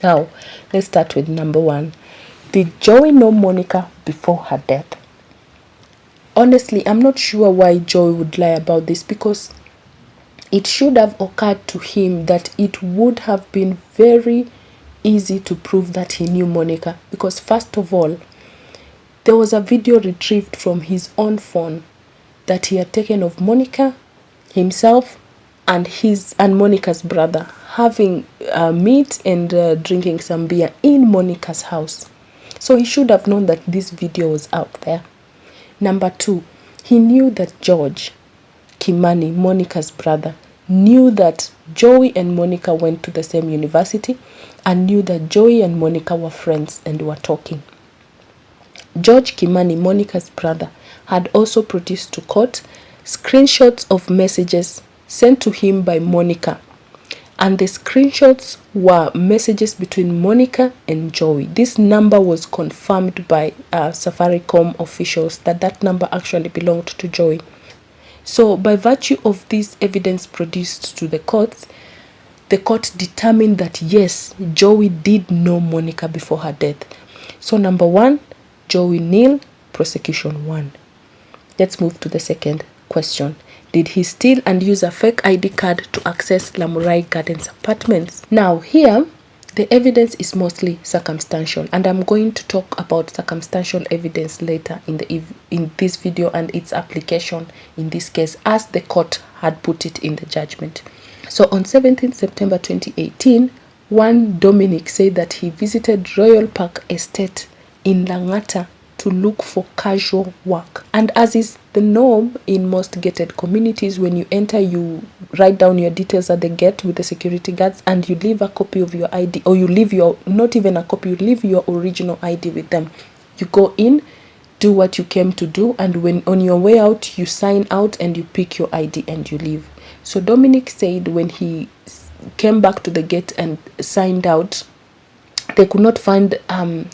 Now, let's start with number one. Did Jowie know Monica before her death? Honestly, I'm not sure why Jowie would lie about this, because it should have occurred to him that it would have been very easy to prove that he knew Monica, because first of all, there was a video retrieved from his own phone that he had taken of Monica, himself, and Monica's brother having meat and drinking some beer in Monica's house. So he should have known that this video was out there. Number two, he knew that George Kimani, Monica's brother, knew that Jowie and Monica went to the same university and knew that Jowie and Monica were friends and were talking. George Kimani, Monica's brother, had also produced to court screenshots of messages sent to him by Monica, and the screenshots were messages between Monica and Jowie. This number was confirmed by Safaricom officials that number actually belonged to Jowie. So by virtue of this evidence produced to the court determined that yes, Jowie did know Monica before her death. So number one, Jowie nil, prosecution 1. Let's move to the second question. Did he steal and use a fake ID card to access Lamurai Gardens apartments? Now here, the evidence is mostly circumstantial, and I'm going to talk about circumstantial evidence later in this video and its application in this case, as the court had put it in the judgment. So on 17th September 2018, one Dominic said that he visited Royal Park Estate in Langata to look for casual work. And as is the norm in most gated communities, when you enter, you write down your details at the gate with the security guards, and you leave a copy of your ID, or you leave your, not even a copy, you leave your original ID with them. You go in, do what you came to do, and when on your way out, you sign out and you pick your ID and you leave. So Dominic said when he came back to the gate and signed out, they could not find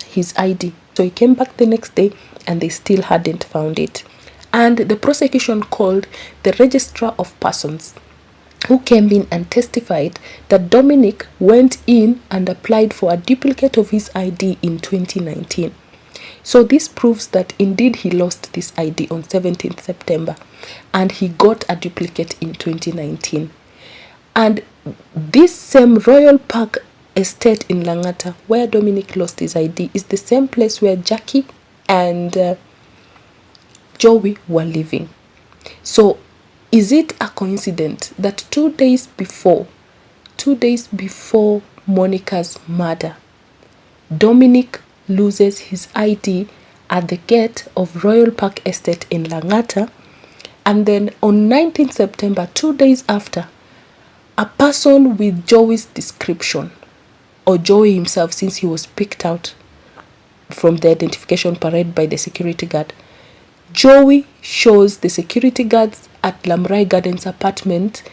his ID. So he came back the next day and they still hadn't found it. And the prosecution called the registrar of persons, who came in and testified that Dominic went in and applied for a duplicate of his ID in 2019. So this proves that indeed he lost this ID on 17th September and he got a duplicate in 2019. And this same Royal Park Estate in Langata, where Dominic lost his ID, is the same place where Jackie and Jowie were living. So is it a coincidence that 2 days before Monica's murder, Dominic loses his ID at the gate of Royal Park Estate in Langata, and then on 19th September, 2 days after, a person with Jowie's description, or Jowie himself, since he was picked out from the identification parade by the security guard, Jowie shows the security guards at Lamurai Gardens apartment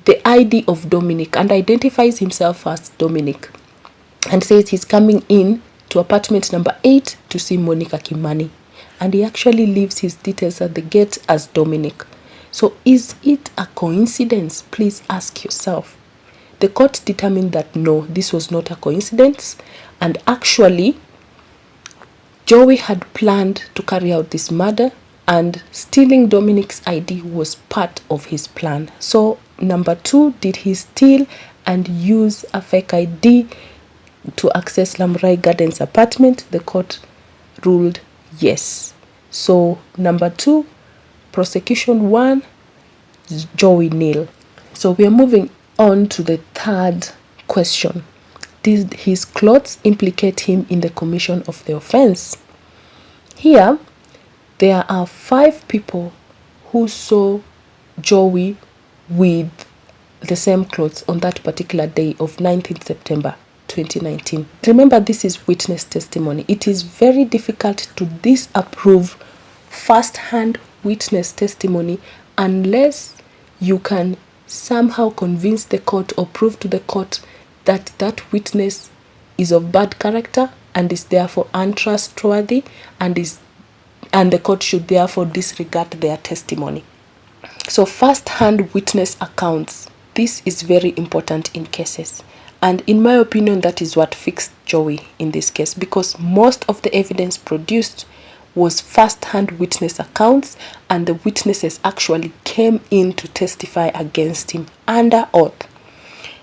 the ID of Dominic and identifies himself as Dominic and says he's coming in to apartment number 8 to see Monica Kimani, and he actually leaves his details at the gate as Dominic. So is it a coincidence? Please ask yourself. The court determined that no, this was not a coincidence, and actually Jowie had planned to carry out this murder, and stealing Dominic's ID was part of his plan. So number 2, did he steal and use a fake ID to access Lamurai Gardens apartment? The court ruled yes. So number 2, prosecution 1, Jowie nil. So we are moving on to the third question. Did his clothes implicate him in the commission of the offense? Here, there are 5 people who saw Jowie with the same clothes on that particular day of 19th September 2019. Remember, this is witness testimony. It is very difficult to disapprove first-hand witness testimony unless you can somehow convince the court or prove to the court that that witness is of bad character and is therefore untrustworthy, and the court should therefore disregard their testimony. So first-hand witness accounts, this is very important in cases. And in my opinion, that is what fixed Jowie in this case, because most of the evidence produced was first-hand witness accounts, and the witnesses actually came in to testify against him under oath.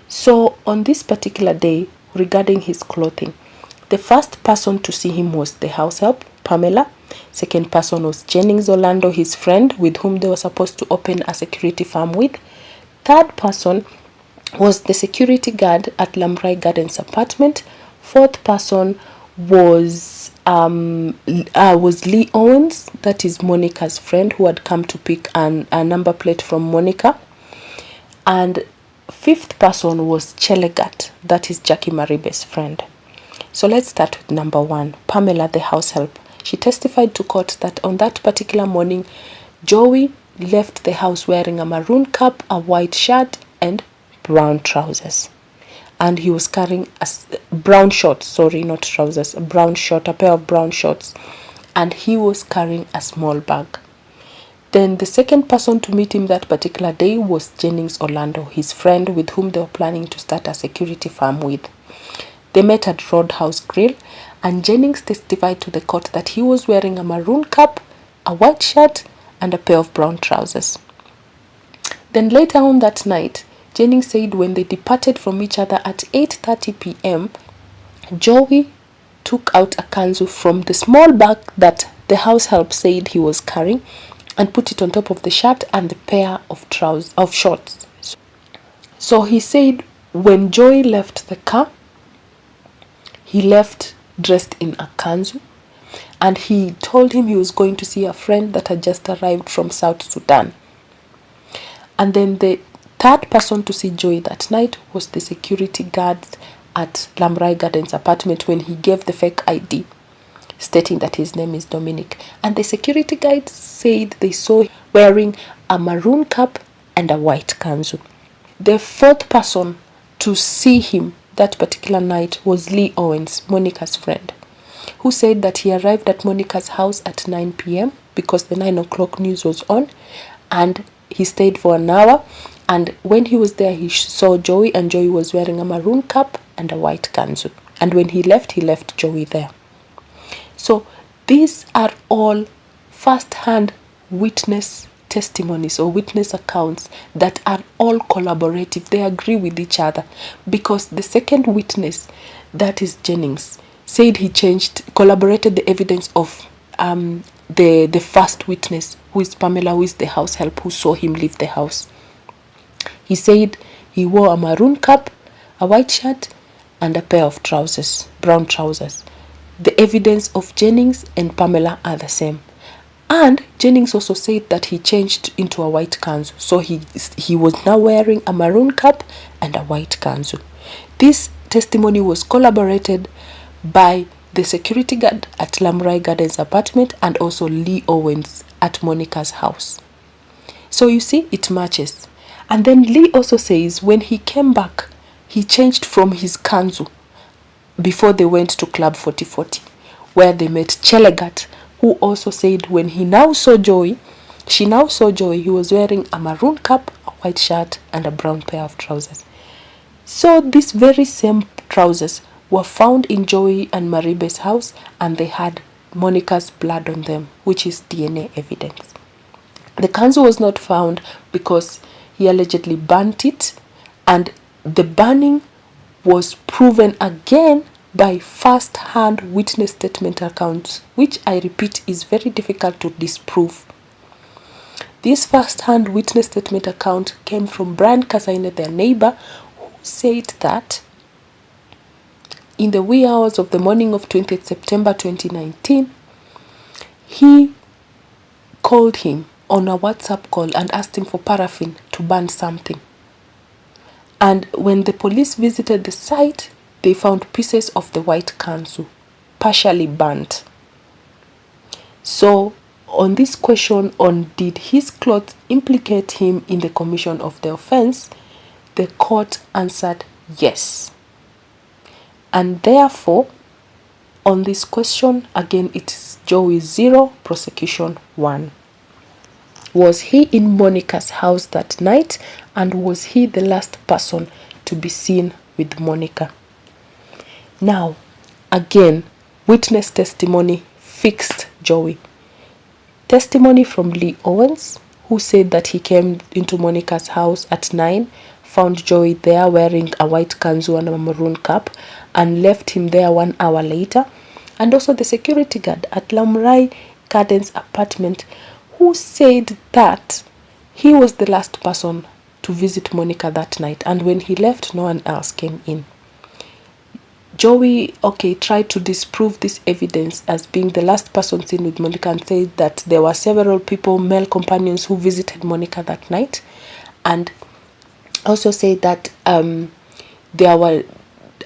So on this particular day, regarding his clothing, the first person to see him was the house help, Pamela. Second person was Jennings Orlando, his friend, with whom they were supposed to open a security firm with. Third person was the security guard at Lambrai Gardens apartment. Fourth person was Lee Owens, that is Monica's friend, who had come to pick a number plate from Monica. And fifth person was Chelegat, that is Jackie Maribe's friend. So let's start with number one, Pamela, the house help. She testified to court that on that particular morning, Jowie left the house wearing a maroon cap, a white shirt, and brown trousers. And he was carrying a brown shorts, sorry, not trousers, a brown short, a pair of brown shorts. And he was carrying a small bag. Then the second person to meet him that particular day was Jennings Orlando, his friend with whom they were planning to start a security firm with. They met at Roadhouse Grill, and Jennings testified to the court that he was wearing a maroon cap, a white shirt, and a pair of brown trousers. Then later on that night, Jennings said when they departed from each other at 8:30 p.m., Jowie took out a kanzu from the small bag that the house help said he was carrying and put it on top of the shirt and the pair of shorts. So he said when Jowie left the car, he left dressed in a kanzu, and he told him he was going to see a friend that had just arrived from South Sudan. And then the third person to see Jowie that night was the security guards at Lambrai Gardens apartment when he gave the fake ID, stating that his name is Dominic. And the security guards said they saw him wearing a maroon cap and a white kanzu. The fourth person to see him that particular night was Lee Owens, Monica's friend, who said that he arrived at Monica's house at 9 p.m. because the 9 o'clock news was on, and he stayed for an hour. And when he was there, he saw Jowie, and Jowie was wearing a maroon cap and a white kanzu. And when he left Jowie there. So these are all first-hand witness testimonies or witness accounts that are all collaborative. They agree with each other, because the second witness, that is Jennings, said he collaborated the evidence of the first witness, who is Pamela, who is the house help, who saw him leave the house. He said he wore a maroon cap, a white shirt, and a pair of trousers, brown trousers. The evidence of Jennings and Pamela are the same. And Jennings also said that he changed into a white kanzu. So he was now wearing a maroon cap and a white kanzu. This testimony was collaborated by the security guard at Lambrai Gardens apartment and also Lee Owens at Monica's house. So you see, it matches. And then Lee also says when he came back, he changed from his kanzu before they went to Club 4040, where they met Chelegat, who also said when she now saw Jowie, he was wearing a maroon cap, a white shirt, and a brown pair of trousers. So these very same trousers were found in Jowie and Maribe's house, and they had Monica's blood on them, which is DNA evidence. The kanzu was not found because he allegedly burnt it, and the burning was proven again by first-hand witness statement accounts, which I repeat is very difficult to disprove. This first-hand witness statement account came from Brian Kasaine, their neighbor, who said that in the wee hours of the morning of 20th September 2019, he called him on a WhatsApp call and asked him for paraffin to burn something. And when the police visited the site, they found pieces of the white kanzu, partially burnt. So on this question on did his clothes implicate him in the commission of the offense, the court answered yes. And therefore, on this question, again, it is Jowie 0, prosecution 1. Was he in Monica's house that night, and was he the last person to be seen with Monica. Now, again, witness testimony fixed Jowie. Testimony from Lee Owens, who said that he came into Monica's house at 9, found Jowie there wearing a white kanzu and a maroon cap, and left him there 1 hour later. And also the security guard at Lamrai Gardens apartment, who said that he was the last person to visit Monica that night, and when he left, no one else came in. Jowie, tried to disprove this evidence as being the last person seen with Monica, and said that there were several people, male companions, who visited Monica that night, and also said that there were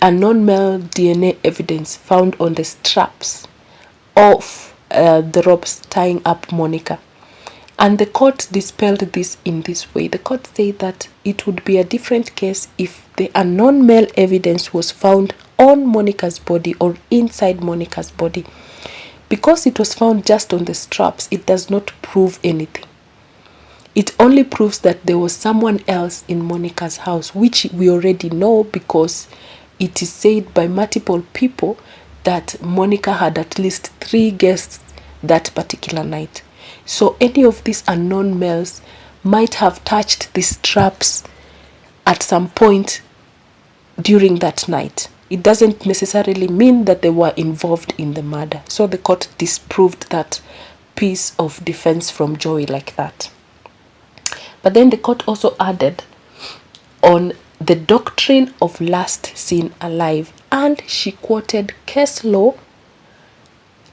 a non-male DNA evidence found on the straps of the ropes tying up Monica. And the court dispelled this in this way. The court said that it would be a different case if the unknown male evidence was found on Monica's body or inside Monica's body. Because it was found just on the straps, it does not prove anything. It only proves that there was someone else in Monica's house, which we already know because it is said by multiple people that Monica had at least 3 guests that particular night. So any of these unknown males might have touched the straps at some point during that night. It doesn't necessarily mean that they were involved in the murder. So the court disproved that piece of defense from Jowie like that. But then the court also added on the doctrine of last seen alive, and she quoted case law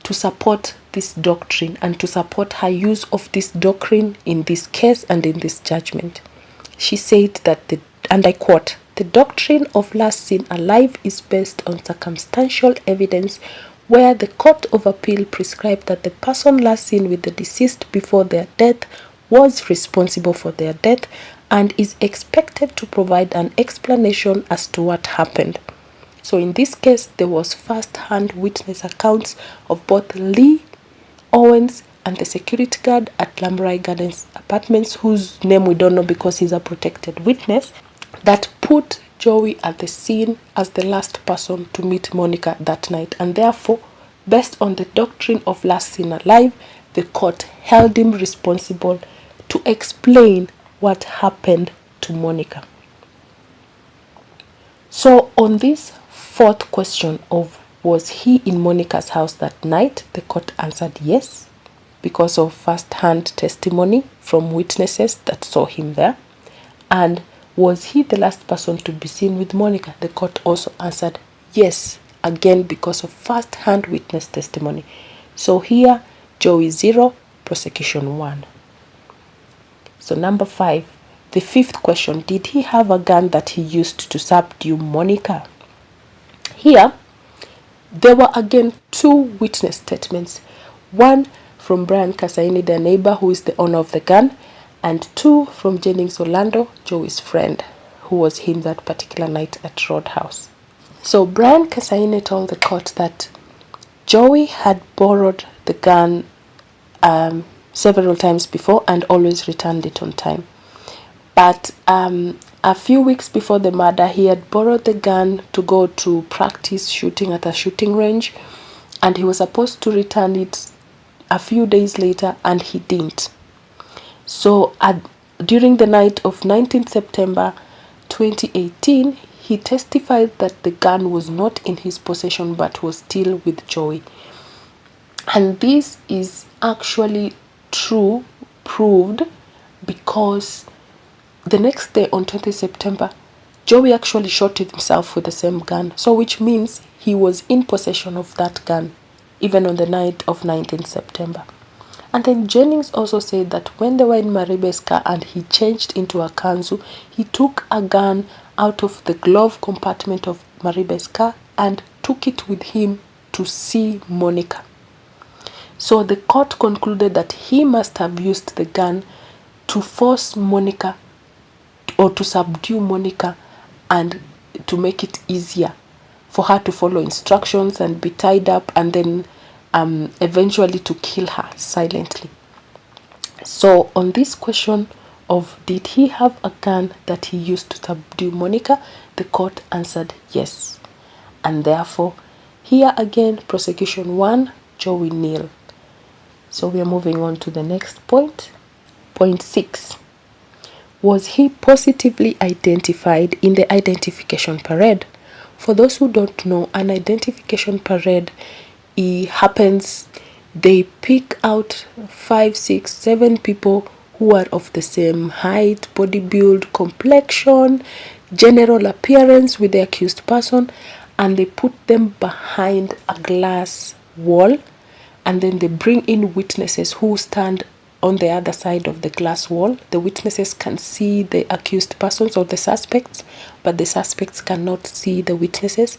to support this doctrine and to support her use of this doctrine in this case and in this judgment. She said that, and I quote, "The doctrine of last seen alive is based on circumstantial evidence where the Court of Appeal prescribed that the person last seen with the deceased before their death was responsible for their death and is expected to provide an explanation as to what happened." So in this case, there was first-hand witness accounts of both Lee Owens and the security guard at Lamrai Gardens apartments, whose name we don't know because he's a protected witness, that put Jowie at the scene as the last person to meet Monica that night. And therefore, based on the doctrine of last seen alive, the court held him responsible to explain what happened to Monica. So on this 4th question of was he in Monica's house that night, the court answered yes, because of first-hand testimony from witnesses that saw him there. And was he the last person to be seen with Monica? The court also answered yes, again because of first-hand witness testimony. So here, Jowie 0, prosecution 1. So number 5, the 5th question, did he have a gun that he used to subdue Monica? Here, there were again 2 witness statements. One from Brian Kasaini, the neighbor who is the owner of the gun, and 2 from Jennings Orlando, Jowie's friend, who was him that particular night at Roadhouse. So Brian Kasaini told the court that Jowie had borrowed the gun several times before and always returned it on time. But a few weeks before the murder, he had borrowed the gun to go to practice shooting at a shooting range, and he was supposed to return it a few days later, and he didn't. So during the night of 19th September 2018, he testified that the gun was not in his possession but was still with Jowie. And this is actually true, proved, because the next day on 20th September, Jowie actually shot himself with the same gun. So which means he was in possession of that gun, even on the night of 19th September. And then Jennings also said that when they were in Maribe's car and he changed into a kanzu, he took a gun out of the glove compartment of Maribe's car and took it with him to see Monica. So the court concluded that he must have used the gun to force Monica or to subdue Monica and to make it easier for her to follow instructions and be tied up and then eventually to kill her silently. So on this question of did he have a gun that he used to subdue Monica, the court answered yes. And therefore, here again, prosecution 1, Jowie nil. So we are moving on to the next point. Point 6. Was he positively identified in the identification parade? For those who don't know, an identification parade, it happens, they pick out 5, 6, 7 people who are of the same height, body build, complexion, general appearance with the accused person, and they put them behind a glass wall, and then they bring in witnesses who stand on the other side of the glass wall. The witnesses can see the accused persons or the suspects, but the suspects cannot see the witnesses.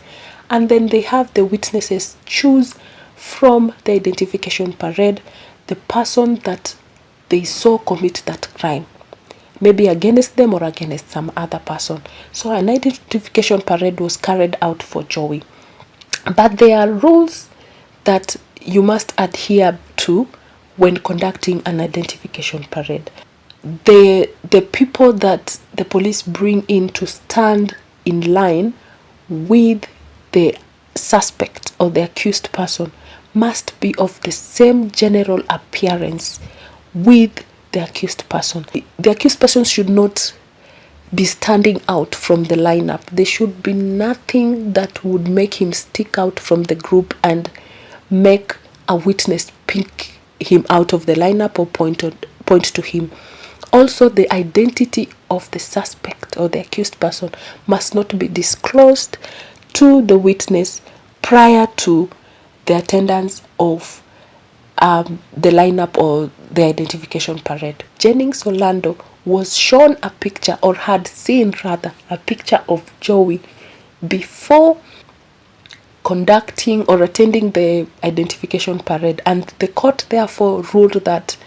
And then they have the witnesses choose from the identification parade the person that they saw commit that crime, maybe against them or against some other person. So an identification parade was carried out for Jowie. But there are rules that you must adhere to when conducting an identification parade. The people that the police bring in to stand in line with the suspect or the accused person must be of the same general appearance with the accused person. The accused person should not be standing out from the lineup. There should be nothing that would make him stick out from the group and make a witness pick him out of the lineup or point to him. Also, the identity of the suspect or the accused person must not be disclosed to the witness prior to the attendance of the lineup or the identification parade. Jennings Orlando was shown a picture, or had seen rather, a picture of Jowie before conducting or attending the identification parade, and the court therefore ruled that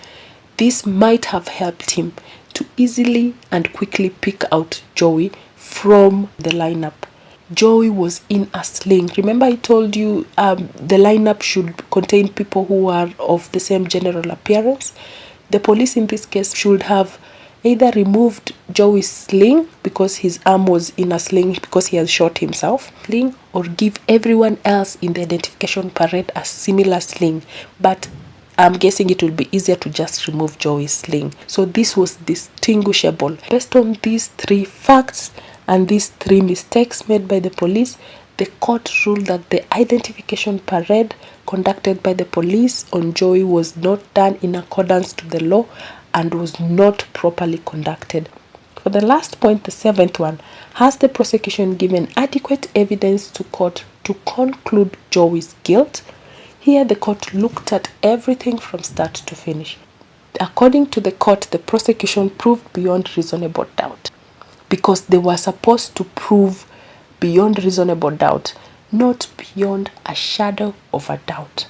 this might have helped him to easily and quickly pick out Jowie from the lineup. Jowie was in a sling. Remember I told you the lineup should contain people who are of the same general appearance. The police in this case should have either removed Jowie's sling because his arm was in a sling because he has shot himself, or give everyone else in the identification parade a similar sling. But I'm guessing it will be easier to just remove Jowie's sling. So this was distinguishable. Based on these 3 facts and these 3 mistakes made by the police, the court ruled that the identification parade conducted by the police on Jowie was not done in accordance to the law and was not properly conducted. For the last point, the 7th one, has the prosecution given adequate evidence to court to conclude Jowie's guilt? Here the court looked at everything from start to finish. According to the court, the prosecution proved beyond reasonable doubt, because they were supposed to prove beyond reasonable doubt, not beyond a shadow of a doubt.